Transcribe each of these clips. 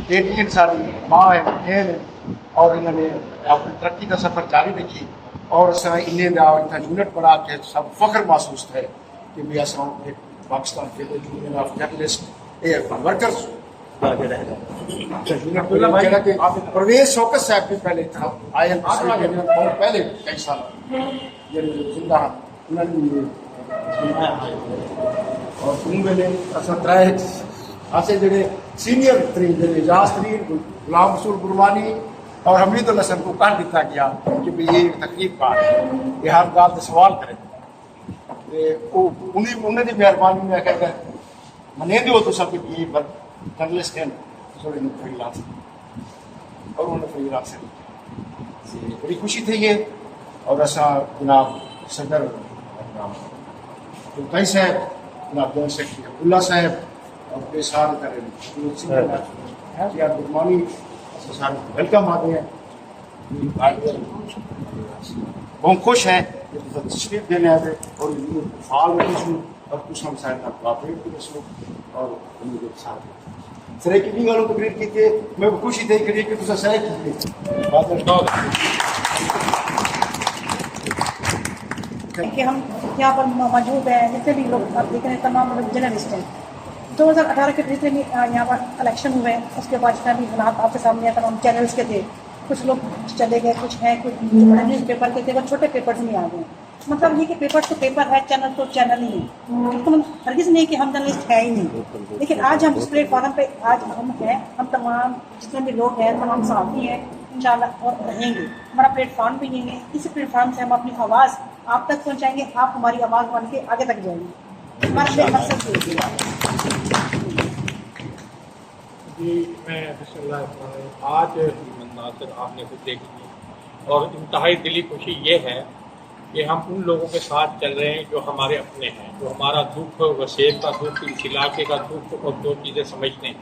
ان ساری ماں ہے بہن اور انہوں نے اپنی ترقی کا سفر جاری رکھی اور انہیں یونٹ بنا کے سب فخر محسوس ہے کہ بھی ایک پاکستان کے union of journalist workers Parvez Shaukat صاحب بھی پہلے تھا آئی ایم بہت پہلے کئی سال زندہ انہوں نے اور ترائے ایسے جڑے سینئر ترین جڑے اجاز ترین غلام رسول گرمانی اور حمید الحسن کو کہہ دیتا گیا کہ بھی یہ تقریب کار ہے یہ ہر گال سے سوال کرے انہیں دی مہربانی میں کہہ کر منے دیو تو سب یہ جرنلسٹ ہیں تھوڑے فری لانس اور انہوں نے فری لانس بڑی خوشی تھی یہ اور ایسا جناب صدر تائی صاحب جناب جنرل سیکرٹری عبداللہ صاحب اور بے سال کریں گرمانی ویلکم آتے ہیں بہت خوش ہیں تشریف دینے آتے اور فعال رہی اور کچھ ہم سائن کوآپریٹ بھی رسو اور سر کی بھی گالوں تقریر کی تھی میں خوشی تھی کہ تصا سہ کی کہ ہم یہاں پر موجود ہیں جتنے بھی لوگ آپ دیکھ رہے ہیں تمام لوگ جرنلسٹ ہیں 2018 کے جتنے بھی یہاں پر الیکشن ہوئے اس کے بعد جتنا بھی حالات آپ کے سامنے تمام چینلس کے تھے کچھ لوگ چلے گئے کچھ ہیں کچھ بڑے نیوز پیپر کے تھے وہ چھوٹے پیپرز میں آ گئے مطلب یہ کہ پیپر تو پیپر ہے چینل تو چینل ہی ہے بالکل ہرگز نہیں کہ ہم جرنلسٹ ہے ہی نہیں لیکن آج ہم اس پلیٹ فارم پہ آج ہم ہیں ہم تمام جتنے بھی لوگ ہیں تمام صحافی ہیں انشاءاللہ اور رہیں گے ہمارا پلیٹ فارم بھی نہیں ہے اسی پلیٹ فارم سے ہم اپنی آواز آپ تک پہنچائیں گے آپ ہماری آواز بن کے آگے تک جائیں گے ہمارا مقصد جی میں بسم اللہ الرحمن الرحیم آج مناظر آپ نے خود دیکھ لی اور انتہائی دلی خوشی یہ ہے کہ ہم ان لوگوں کے ساتھ چل رہے ہیں جو ہمارے اپنے ہیں جو ہمارا دکھ وسیع کا دکھ اس علاقے کا دکھ اور جو چیزیں سمجھتے ہیں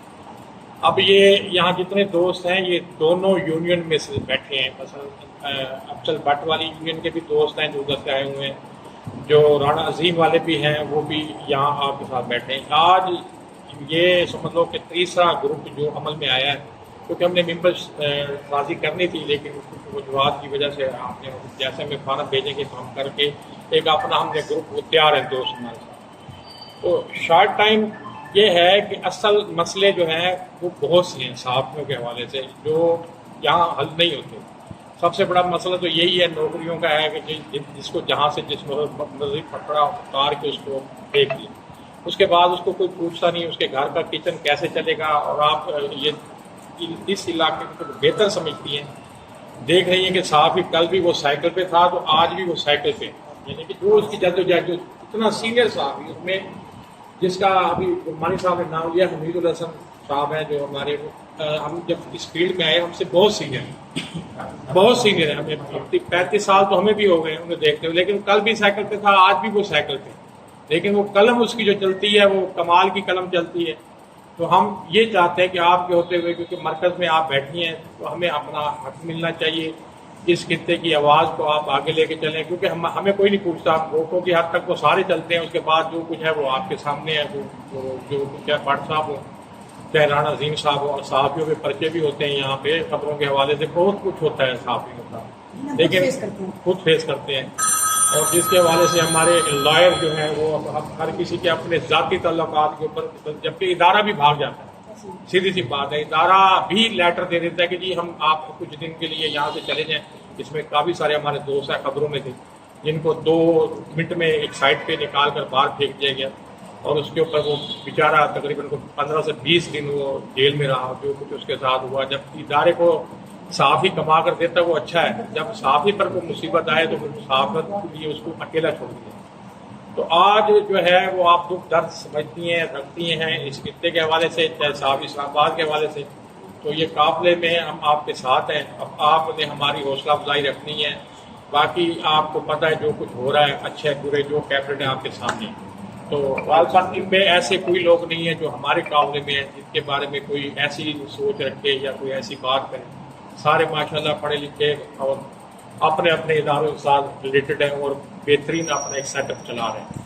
اب یہ یہاں جتنے دوست ہیں یہ دونوں یونین میں سے بیٹھے ہیں مثلا افضل بٹ والی یونین کے بھی دوست ہیں جو ادھر سے آئے ہوئے ہیں جو رانا عظیم والے بھی ہیں وہ بھی یہاں آپ کے ساتھ بیٹھے ہیں آج یہ سمجھ لو کہ تیسرا گروپ جو عمل میں آیا ہے کیونکہ ہم نے ممبر سازی کرنی تھی لیکن اس کی وجوہات کی وجہ سے آپ نے جیسے ہمیں فارم بھیجیں گے تو ہم کر کے ایک اپنا ہم نے گروپ وہ تیار ہے دوست ہمارے ساتھ تو شارٹ ٹائم یہ ہے کہ اصل مسئلے جو ہیں وہ بہت سے ہیں صحافیوں کے حوالے سے جو یہاں حل نہیں ہوتے سب سے بڑا مسئلہ تو یہی ہے نوکریوں کا ہے کہ جس کو جہاں سے جس مزید پکڑا اتار کے اس کو پھینک دیا اس کے بعد اس کو کوئی پوچھتا نہیں اس کے گھر کا کچن کیسے چلے گا اور آپ یہ اس علاقے کو بہتر سمجھتی ہیں دیکھ رہی ہیں کہ صحافی کل بھی وہ سائیکل پہ تھا تو آج بھی وہ سائیکل پہ یعنی کہ جو اس کی جدوجہد جو اتنا سینئر صحافی اس میں جس کا ابھی گرمانی صاحب نے نام لیا حمید الحسن صاحب ہیں جو ہمارے ہم جب اس فیلڈ میں آئے ہم سے بہت سینئر ہیں ہمیں 35 سال تو ہمیں بھی ہو گئے انہیں دیکھتے ہوئے لیکن کل بھی سائیکل پہ تھا آج بھی وہ سائیکل پہ لیکن وہ قلم اس کی جو چلتی ہے وہ کمال کی قلم چلتی ہے تو ہم یہ چاہتے ہیں کہ آپ کے ہوتے ہوئے کیونکہ مرکز میں آپ بیٹھی ہیں تو ہمیں اپنا حق ملنا چاہیے اس خطے کی آواز کو آپ آگے لے کے چلیں کیونکہ ہمیں کوئی نہیں پوچھتا ووٹوں کی حد تک وہ سارے چلتے ہیں اس کے بعد جو کچھ ہے وہ آپ کے سامنے ہے جو کچھ ہے بٹ صاحب ہو چاہے رانا عظیم صاحب ہو اور صحافیوں کے پرچے بھی ہوتے ہیں یہاں پہ خبروں کے حوالے سے بہت کچھ ہوتا ہے صحافیوں کا لیکن خود فیس کرتے ہیں اور جس کے حوالے سے ہمارے لائر جو ہیں وہ ہر کسی کے اپنے ذاتی تعلقات کے اوپر جبکہ ادارہ بھی بھاگ جاتا ہے سیدھی سی بات ہے ادارہ بھی لیٹر دے دیتا ہے کہ جی ہم آپ کچھ دن کے لیے یہاں سے چلے جائیں اس میں کافی سارے ہمارے دوست ہیں خبروں میں تھے جن کو 2 منٹ میں ایک سائٹ پہ نکال کر باہر پھینک دیا گیا اور اس کے اوپر وہ بیچارہ تقریباً 15 سے 20 دن وہ جیل میں رہا جو کچھ اس کے ساتھ ہوا جب ادارے کو صحافی کما کر دیتا وہ اچھا ہے جب صحافی پر کوئی مصیبت آئے تو صحافت کے لیے اس کو اکیلا چھوڑ دیا تو آج جو ہے وہ آپ دکھ درد سمجھتی ہیں رکھتی ہیں اس خطے کے حوالے سے چاہے صحافی اسلام آباد کے حوالے سے تو یہ قافلے میں ہم آپ کے ساتھ ہیں اب آپ نے ہماری حوصلہ افزائی رکھنی ہے باقی آپ کو پتہ ہے جو کچھ ہو رہا ہے اچھے برے جو کیبنٹ ہے آپ کے سامنے تو ان میں ایسے کوئی لوگ نہیں ہیں جو ہمارے قابلے میں ہیں جن کے بارے میں کوئی ایسی سوچ رکھے یا کوئی ایسی بات کرے سارے ماشاءاللہ پڑھے لکھے اور اپنے اپنے اداروں کے ساتھ ریلیٹڈ ہیں اور بہترین اپنا ایک سیٹ اپ چلا رہے ہیں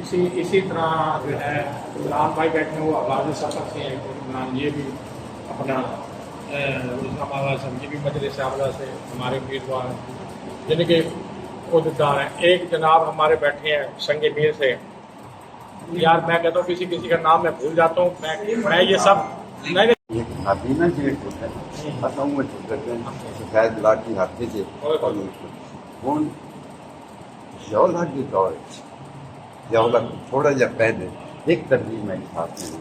اسی طرح جو ہے عمران بھائی بیٹھے ہیں وہ آغاز سفر سے ہیں، عمران یہ بھی اپنا روزنامہ سمجھی بھی مجلس اعلیٰ سے ہمارے امیدوار ہیں، یعنی کہ عہدیدار ہیں۔ ایک جناب ہمارے بیٹھے ہیں سنگ میر سے، یار میں کہتا ہوں کسی کسی کا نام میں بھول جاتا ہوں، میں یہ سب میں نے یہ کابینہ جیٹ ہوتا ہے اصل میں کرتے ہیں سفید لاٹھی ہاتھے سے اور ہوں جولا کے دور جولا تھوڑا جا پہلے ایک ترجیح میں ساتھ میں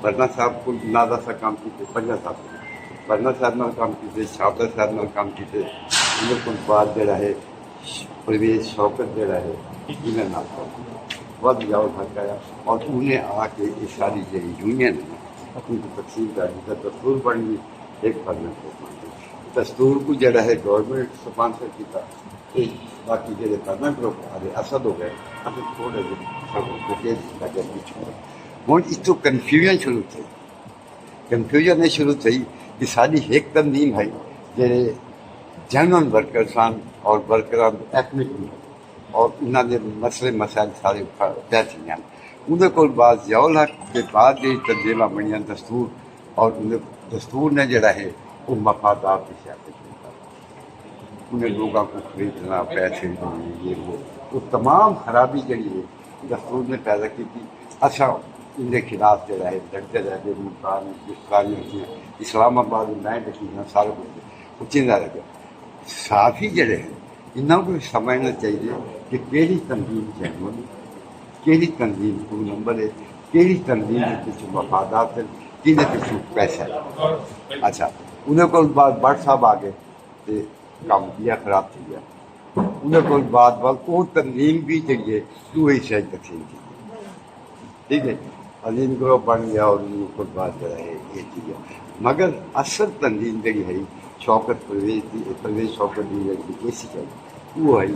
برنا صاحب کو نادا سا کام کیتے پنجا صاحب برنا صاحب نال کام کیتے شابر صاحب نال کام کیتے انہیں کو بعد جڑا ہے پرویز شوکت جڑا ہے انہیں نال کام بہت جاؤ تھا آیا اور انہیں آ کے یہ ساری جو یونین ہے ان کی تقسیم کر دی دستور بن گئی ایک پرمنٹ کو دستور کو جڑا ہے گورنمنٹ سپانسر کیتا باقی جڑے پرمنٹ لوگ آگے اسد ہو گئے اسد تھوڑے لگے پیچھے ہوں اس تو کنفیوژن شروع تھی کنفیوژن یہ شروع تھی کہ ساری ایک تنظیم ہے جڑے جنرل ورکر سن اور ورکران ایکنک اور انہوں نے مسئلے مسائل سارے طے تھی اندر کو بعد ضیاء الحق کے بعد جی تنظیمیں بنیا دستور اور دستور نے جڑا ہے وہ مفادات کی سیاست انہیں لوگوں کو خریدنا پیسے دینے یہ وہ تمام خرابی جڑی ہے دستور نے پیدا کی تھی اچھا ان کے خلاف جڑا ہے لڑتے رہتے ملتان گرفتاریاں اسلام آباد میں ڈکیاں سارے کچھ وہ چنتا رہ گیا صحافی جڑے ہیں انہوں کو سمجھنا چاہیے کہ کہڑی تنظیم جنوبی کہڑی تنظیم کو نمبر ہے کہڑی تنظیم کے پیچھے مفادات ہیں کہنے پیچھے پیسہ ہے اچھا انہیں کو بعد بٹ صاحب آ گئے تو کام کیا خراب تھی گیا انہیں کو بعد وہ تنظیم بھی چاہیے تو ہی شاید تقسیم کی ٹھیک ہے عظیم گروہ بن گیا اور ان کو بعد جو ہے یہ چیز مگر اصل تنظیم جڑی ہے شوکت پرویز شوکت کی جڑی کیسی چاہیے وہ ہے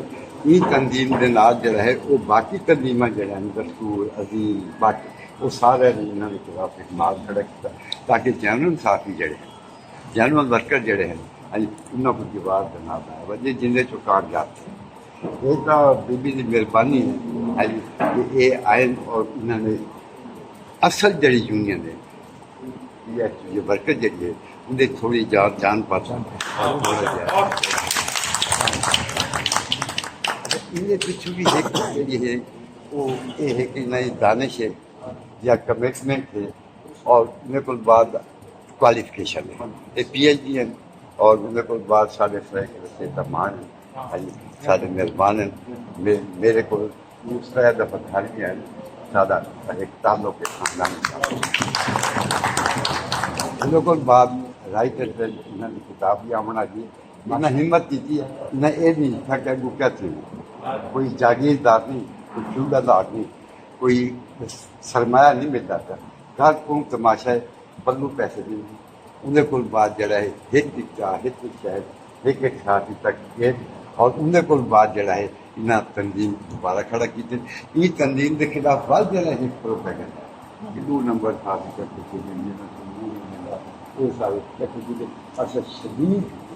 یہ تنظیم کے نال جڑا ہے وہ باقی تنظیمیں جڑے ہیں دستور عظیم باقی وہ سارے انہوں نے خلاف اعتماد کھڑا کیا تاکہ جنرل صحافی جڑے ہیں جنرل ورکر جڑے ہیں انہوں کو دیوار بنا ہے وجہ جن چو کاغذات تھے یہ تو بی بی کی مہربانی ہے کہ یہ آئن اور انہوں نے اصل جڑی یونین ہے یہ ورکر جڑی ہے انہیں تھوڑی جان پہچان اور تھوڑا جہاں انہیں پچھو بھی ایک جڑی ہے وہ یہ ہے کہ نئی دانش ہے یا کمٹمنٹ ہے اور انہیں کو بعد کوالیفکیشن ہے یہ پی ایچ ڈی ہیں اور انہیں کو بعد سارے فریق ترمان ہیں سارے مہربان ہیں میرے کو دوسرا دفعہ گھر بھی ہیں سادہ ایک تعلق کے خاندان انہیں کو بعد رائٹر انہوں نے کتاب بھی آمنا کی میں نے ہمت کی تھی نہ یہ نہیں تھا کہ وہ کیا تھی کوئی جاگیردار نہیں کوئی چولہا نہیں کوئی سرمایہ نہیں ملتا تھا گھر کو تماشا ہے بلو پیسے نہیں انہیں کو بعد جڑا ہے ایک ساتھی تک گئے اور انہیں کو بعد جڑا ہے انہیں تنظیم دوبارہ کھڑا کیتے یہ تنظیم کے خلاف بعد جڑا ہے پروپیگنڈا کہ 2 نمبر تھا وہ سارے اچھا شدید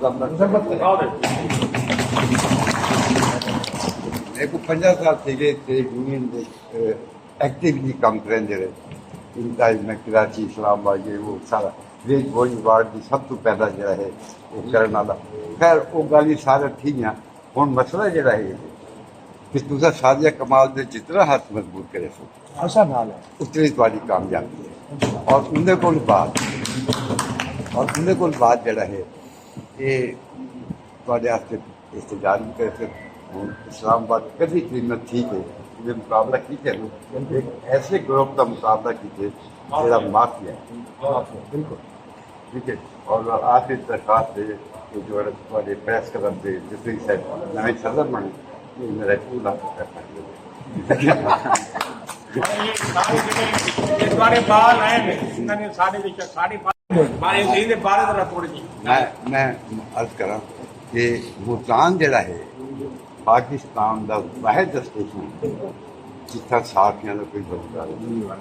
میرے کو 50 سال تھے گئے یونین ایکٹیولی کام کریں رہے انتہائی میں کراچی اسلام آباد وہ سارا ویج بولی وارڈ کی سب تو پہلا جڑا ہے وہ کرنے والا خیر وہ گل سارا ٹھیک ہیں ہوں مسئلہ جڑا ہے کہ تصا سازیا کمال دے جتنا ہاتھ مضبوط کرے سو اتنی تاری کامیابی ہے اور اندر کو بعد جڑا ہے یہ تھوڑے واسطے استجار بھی کرے سکتے اسلام آباد کدی قیمت ٹھیک ہے یہ مقابلہ کیتے ایک ایسے گروپ کا مقابلہ کیتے جا معافیا ہے بالکل ٹھیک ہے اور آخری درخواست ہے کہ جو ہے پریس کلب دے جتنی صاحب نئے صدر بنے یہ میرا پورا میں عرض کرا کہ ملتان جڑا ہے پاکستان کا واحد اسٹیشن جتنا صحافیاں کا کوئی بندہ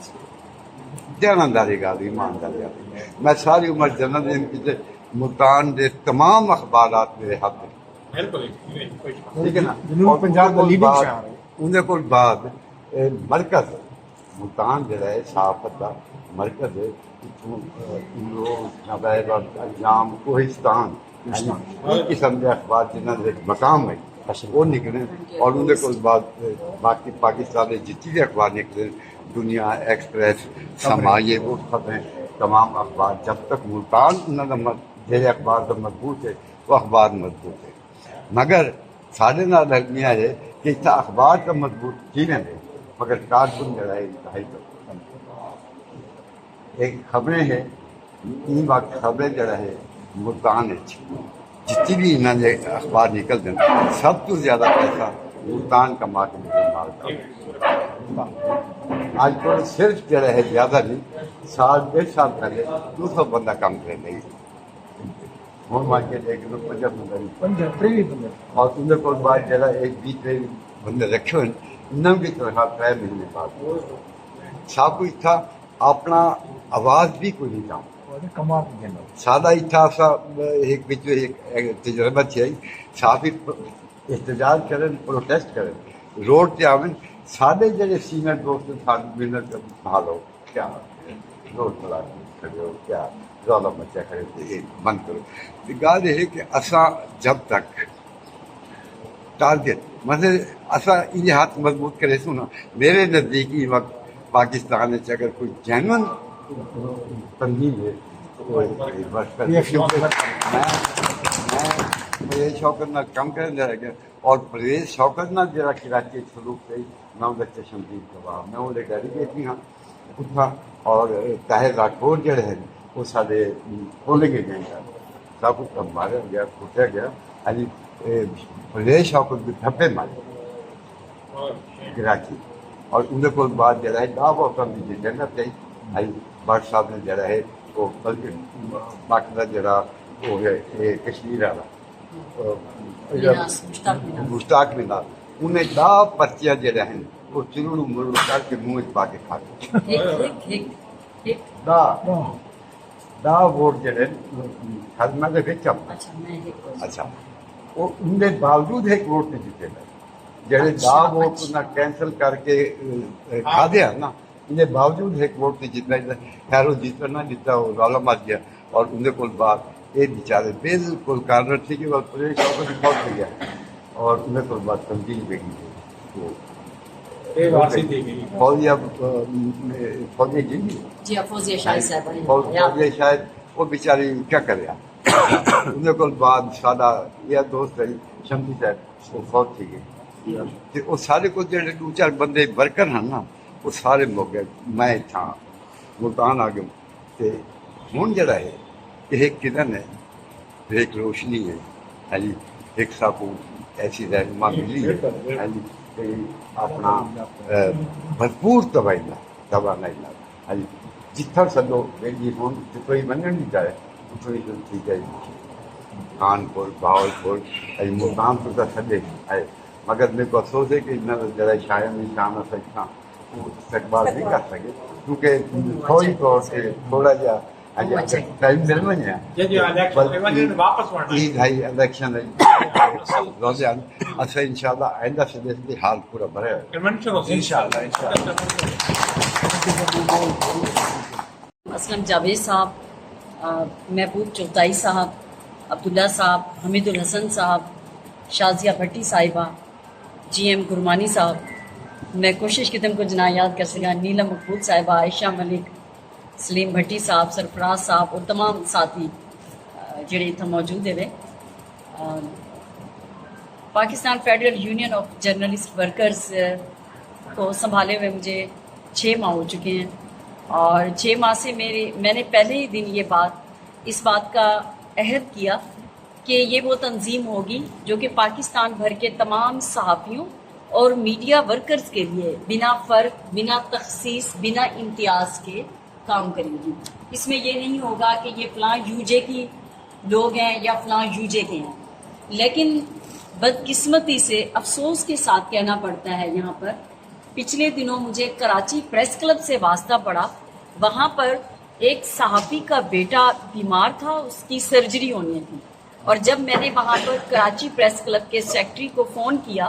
جانانداری گل ایمانداری گل میں ساری عمر جنرل دن کی ملتان کے تمام اخبارات میرے ہاتھ میں ٹھیک ہے نا ਉਹਦੇ ਕੋਲ ਬਾਅਦ ਮਰਕਜ਼ ਮੁਲਤਾਨ ਜਿਹੜਾ ਹੈ ਸਾਫਤ ਦਾ ਮਰਕਜ਼ ਹੈ ਇੱਥੋਂ ਨਵਾਬ ਅਯਾਮ ਕੋਹਿਸਤਾਨ ਇਹ ਕਿਸਮ ਦੇ ਅਖਬਾਰ ਜਿਨ੍ਹਾਂ ਦੇ ਮਕਾਮ ਹੈ وہ نکلے اور ان کے بعد باقی پاکستان میں جتنے بھی اخبار نکلے دنیا ایکسپریس سماعی وہ خبریں تمام اخبار جب تک ملتان انہوں کا جہے اخبار کا مضبوط ہے وہ اخبار مضبوط ہے مگر سارے نال لگنیا ہے کہ اتنا اخبار کا مضبوط کی نہ ہے مگر کارکن جڑا ہے انتہائی کا ایک خبریں ہیں این وقت خبریں جڑا ہے ملتان ہے جتنی بھی انہوں نے اخبار نکلتے ہیں سب تو زیادہ پیسہ ملتان کا مارکیٹ مالتا آج کل صرف جڑا ہے زیادہ نہیں سال 1.5 سال پہلے 200 بندہ کام کرے نہیں ہوں مارکیٹ ایک دو 50 بندہ اور انہیں کو بعد جڑا 1-2 بندے رکھے ہوئے انہوں کی تنخواہ 3 مہینے بعد سب کچھ تھا اپنا آواز بھی کوئی نہیں چاہوں سادہ اتھا ایک تجربہ تھی صافی احتجاج کریں پروٹیسٹ کریں روڈ تے آویں سادے جڑے سینئر دوست ملت حالو کیا روڈ بلا کھڑے ہو کیا رولا مچا کھڑے بند کرو گال یہ ہے کہ اساں جب تک ٹارگیٹ مطلب اساں ان ہاتھ مضبوط کرے سو نا میرے نزدیک یہ وقت پاکستان میں اگر کوئی جینون تنظیم ہے میں شوکت نہ کم کرنے رہ گیا اور پرویز شوکت نہ جرا کراچی سلوک سے نہ چشمدید کباب میں وہ ڈیلیگیٹ بھی ہاں اتنا اور طاہر راٹھور جڑے ہیں وہ سارے کھولیں گے گئے سب کچھ مارا گیا پھوٹا گیا یعنی پرویز شوکت بھی دھپے مارے کراچی اور ان کو بعد جڑا ہے ڈا ووٹر کی جنت ہے بٹ صاحب نے جڑا ہے وہ باقی جڑا وہ ہے کشمیر والا مشتاق مینار انہیں 10 پرچیاں جڑا ہیں وہ چلو مرو کر کے منہ پا کے کھا گئے 10 ووٹ جڑے خدمہ کے بچ اچھا وہ ان کے باوجود ایک ووٹ نہیں جیتے گئے جڑے 10 ووٹ انہیں کینسل کر کے کھا دیا نا ان کے باوجود ایک ووٹ نہیں جتنا خیر وہ جیتنا نہ جیتا وہ رولا مچ گیا اور ان کو بعد یہ بیچارے بالکل کارنر تھی کہ وہ پولیس شوق بھی بہت ہو گیا اور ان کو بعد تبدیل بگی فوجی شاید وہ بیچاری کیا کرے ان کو بعد سادہ یہ دوست ہے شمسی صاحب وہ فوج تھی گئی وہ سارے کو جو 2-4 بندے ورکر ہیں نا وہ سارے موقع میں تھا ملتان آ گیا تو ہوں جڑا ہے ایک کدن ہے ایک روشنی ہے ایک ساکو ایسی رہنما ملی ہے اپنا بھرپور توانائی جتنا سدو جی ہوں کوئی منن نہیں چاہے اتنی ٹھیک ہے کانپور بہاولپور ملتان تو سدے ہے مگر میرے کو افسوس ہے کہ جڑا شاید میں شام سکتا استقبال نہیں کر سکے کیونکہ فوری طور سے تھوڑا جا ٹائم ملنا ہی ہے الیکشن اچھا انشاءاللہ آئندہ سے دیکھ کے حال پورا بھرے انشاءاللہ اسلم جاوید صاحب، محبوب چغتائی صاحب، عبداللہ صاحب، حمید الحسن صاحب، شازیہ بھٹی صاحبہ، جی ایم گرمانی صاحب، میں کوشش کی تم کو جنا یاد کر سکا، نیلم مقبول صاحبہ، عائشہ ملک، سلیم بھٹی صاحب، سرفراز صاحب اور تمام ساتھی جڑے اتنا موجود ہے۔ Pakistan federal union of journalist workers کو سنبھالے ہوئے مجھے 6 ماہ ہو چکے ہیں، اور 6 ماہ سے میں نے پہلے ہی دن اس بات کا عہد کیا کہ یہ وہ تنظیم ہوگی جو کہ پاکستان بھر کے تمام صحافیوں اور میڈیا ورکرز کے لیے بنا فرق، بنا تخصیص، بنا امتیاز کے کام کرے گی۔ اس میں یہ نہیں ہوگا کہ یہ فلاں یو جے کی لوگ ہیں یا فلاں یو جے کے ہیں، لیکن بدقسمتی سے افسوس کے ساتھ کہنا پڑتا ہے یہاں پر، پچھلے دنوں مجھے کراچی پریس کلب سے واسطہ پڑا، وہاں پر ایک صحافی کا بیٹا بیمار تھا، اس کی سرجری ہونی تھی، اور جب میں نے وہاں پر کراچی پریس کلب کے سیکرٹری کو فون کیا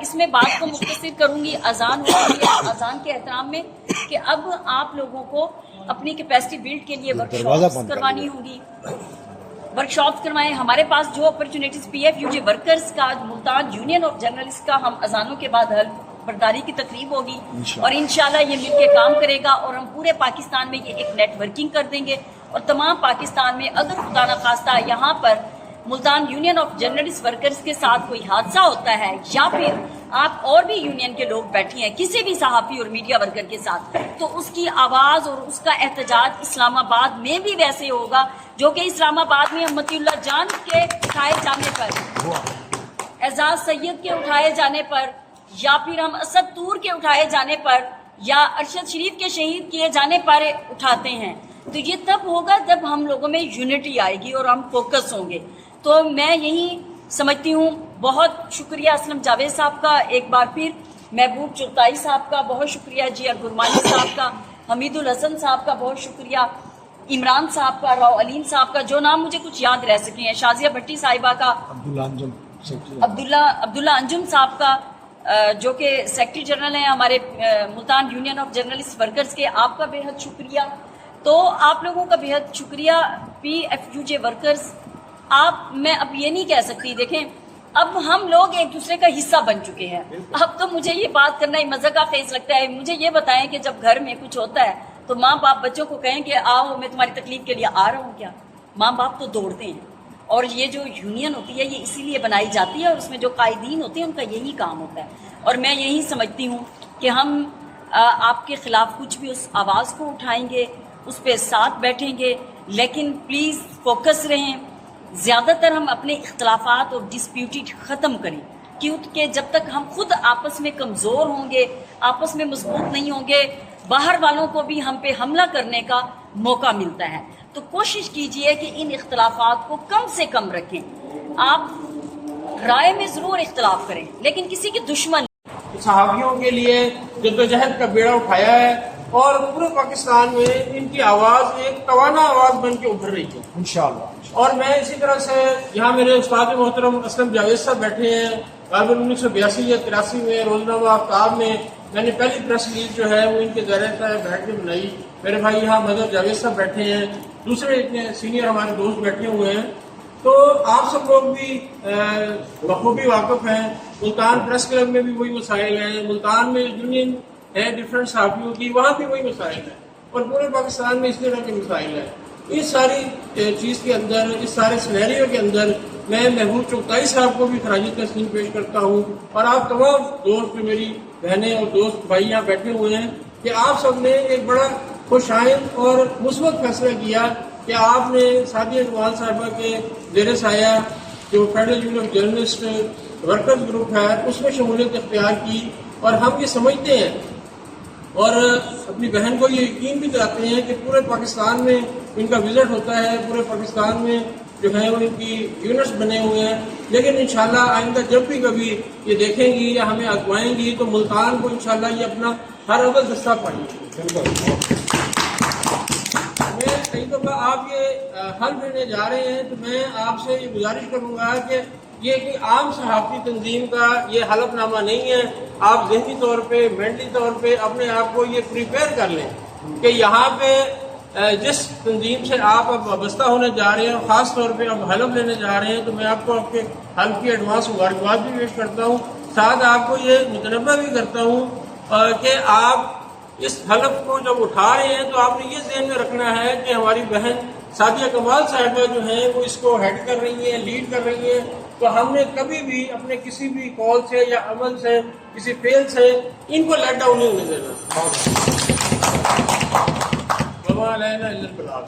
اس میں بات کو مختصر کروں گی اذان ہو رہی ہے، اذان کے احترام میں، کہ اب آپ لوگوں کو اپنی کیپیسٹی بلڈ کے لیے ورکشاپس کروانی ہوگی. ورکشاپس کروائیں. ہمارے پاس جو opportunities P if you J workers کا، ملتان یونین آف جرنلسٹ کا، ہم اذانوں کے بعد حلف برداری کی تقریب ہوگی اور انشاءاللہ یہ مل کے کام کرے گا اور ہم پورے پاکستان میں یہ ایک نیٹ ورکنگ کر دیں گے. اور تمام پاکستان میں اگر خدا نخواستہ یہاں پر Multan union of journalist workers کے ساتھ کوئی حادثہ ہوتا ہے یا پھر آپ اور بھی یونین کے لوگ بیٹھے ہیں کسی بھی صحافی اور میڈیا ورکر کے ساتھ، تو اس کی آواز اور اس کا احتجاج اسلام آباد میں بھی ویسے ہوگا جو کہ اسلام آباد میں امتی اللہ جان کے اٹھائے جانے پر، اعزاز سید کے اٹھائے جانے پر، یا پھر ہم اسد طور کے اٹھائے جانے پر، یا ارشد شریف کے شہید کیے جانے پر اٹھاتے ہیں. تو یہ تب ہوگا جب ہم لوگوں میں یونٹی آئے گی اور ہم فوکس ہوں گے. تو میں یہی سمجھتی ہوں. بہت شکریہ اسلم جاوید صاحب کا، ایک بار پھر محبوب چغتائی صاحب کا بہت شکریہ، جی گرمانی صاحب کا، حمید الحسن صاحب کا بہت شکریہ، عمران صاحب کا، راؤ علیم صاحب کا، جو نام مجھے کچھ یاد رہ سکے ہیں، شازیہ بھٹی صاحبہ کا، عبداللہ انجم صاحب کا جو کہ سیکرٹری جنرل ہیں ہمارے Multan union of journalist workers کے، آپ کا بے حد شکریہ. تو آپ لوگوں کا بے حد شکریہ P if you J workers. میں اب یہ نہیں کہہ سکتی، دیکھیں اب ہم لوگ ایک دوسرے کا حصہ بن چکے ہیں. اب تو مجھے یہ بات کرنا ہی مزہ کا خیز لگتا ہے. مجھے یہ بتائیں کہ جب گھر میں کچھ ہوتا ہے تو ماں باپ بچوں کو کہیں کہ آؤ میں تمہاری تکلیف کے لیے آ رہا ہوں کیا؟ ماں باپ تو دوڑتے ہیں. اور یہ جو یونین ہوتی ہے یہ اسی لیے بنائی جاتی ہے اور اس میں جو قائدین ہوتے ہیں ان کا یہی کام ہوتا ہے. اور میں یہی سمجھتی ہوں کہ ہم آپ کے خلاف کچھ بھی اس آواز کو اٹھائیں گے، اس پہ ساتھ بیٹھیں گے، لیکن پلیز فوکس رہیں. زیادہ تر ہم اپنے اختلافات اور ڈسپیوٹڈ ختم کریں، کیونکہ جب تک ہم خود آپس میں کمزور ہوں گے، آپس میں مضبوط نہیں ہوں گے، باہر والوں کو بھی ہم پہ حملہ کرنے کا موقع ملتا ہے. تو کوشش کیجئے کہ ان اختلافات کو کم سے کم رکھیں. آپ رائے میں ضرور اختلاف کریں لیکن کسی کی دشمن. صحافیوں کے لیے جدوجہد کا بیڑا اٹھایا ہے اور پورے پاکستان میں ان کی آواز ایک توانا آواز بن کے ابھر رہی ہے انشاءاللہ. اور میں اسی طرح سے یہاں میرے استاد محترم اسلم جاوید صاحب بیٹھے ہیں. غالباً 1982 یا 83 میں روزنامہ آفتاب میں نے پہلی پریس ریلیز جو ہے وہ ان کے زیر بیٹھ کے بنائی. میرے بھائی یہاں مظہر جاوید صاحب بیٹھے ہیں، دوسرے اتنے سینئر ہمارے دوست بیٹھے ہوئے ہیں. تو آپ سب لوگ بھی بخوبی واقف ہیں. ملتان پریس کلب میں بھی وہی مسائل ہیں، ملتان میں یونین ہے ڈفرینٹ صحافیوں کی، وہاں بھی وہی مسائل ہیں، اور پورے پاکستان میں اس طرح کے مسائل ہیں. اس ساری چیز کے اندر، اس سارے سینیریو کے اندر میں محبوب چغتائی صاحب کو بھی خراج تحسین پیش کرتا ہوں اور آپ تمام دوست جو میری بہنیں اور دوست بھائی یہاں بیٹھے ہوئے ہیں کہ آپ سب نے ایک بڑا خوش آئند اور مثبت فیصلہ کیا کہ آپ نے سعدیہ اقبال صاحبہ کے زیر سایہ جو federal union of journalist workers group ہے اس میں شمولیت اختیار کی. اور ہم یہ سمجھتے ہیں اور اپنی بہن کو یہ یقین بھی دلاتے ہیں کہ پورے پاکستان میں ان کا وزٹ ہوتا ہے، پورے پاکستان میں جو ہے ان کی یونٹس بنے ہوئے ہیں. لیکن انشاءاللہ آئندہ جب بھی کبھی یہ دیکھیں گی یا ہمیں آزمائیں گی تو ملتان کو انشاءاللہ یہ اپنا ہر اول دستہ پائیں گے. میں کئی دفعہ آپ یہ حلف لینے جا رہے ہیں تو میں آپ سے یہ گزارش کروں گا کہ یہ کہ عام صحافتی تنظیم کا یہ حلف نامہ نہیں ہے. آپ ذہنی طور پہ، مینٹلی طور پہ اپنے آپ کو یہ پریپیئر کر لیں کہ یہاں پہ جس تنظیم سے آپ اب وابستہ ہونے جا رہے ہیں، خاص طور پہ اب حلف لینے جا رہے ہیں، تو میں آپ کو آپ کے حلف کی ایڈوانس مبارکباد بھی پیش کرتا ہوں. ساتھ آپ کو یہ متنبہ بھی کرتا ہوں کہ آپ اس حلف کو جب اٹھا رہے ہیں تو آپ نے یہ ذہن میں رکھنا ہے کہ ہماری بہن سعدیہ کمال صاحبہ جو ہیں وہ اس کو ہیڈ کر رہی ہیں، لیڈ کر رہی ہیں. تو ہم نے کبھی بھی اپنے کسی بھی کال سے یا عمل سے، کسی فیل سے ان کو لیٹ ڈاؤن نہیں ہونے دینا. وما علینا الا البلاغ.